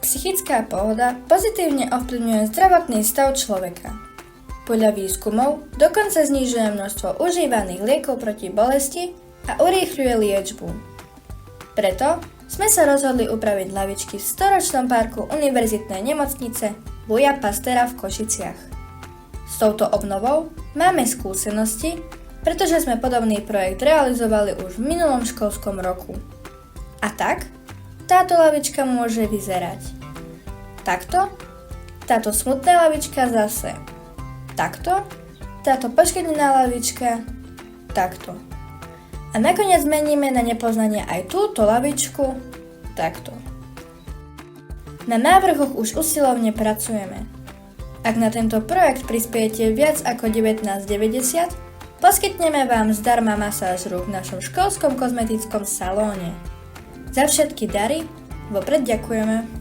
Psychická pohoda pozitívne ovplyvňuje zdravotný stav človeka. Podľa výskumov dokonca znižuje množstvo užívaných liekov proti bolesti a urýchľuje liečbu. Preto sme sa rozhodli upraviť lavičky v storočnom parku Univerzitnej nemocnice Louisa Pasteura v Košiciach. S touto obnovou máme skúsenosti, pretože sme podobný projekt realizovali už v minulom školskom roku. A tak, táto lavička môže vyzerať takto, táto smutná lavička zase takto, táto poškodená lavička takto. A nakoniec zmeníme na nepoznanie aj túto lavičku takto. Na návrhoch už usilovne pracujeme. Ak na tento projekt prispiejete viac ako 19,90, poskytneme vám zdarma masáž rúk v našom školskom kozmetickom salóne. Za všetky dary vopred ďakujeme.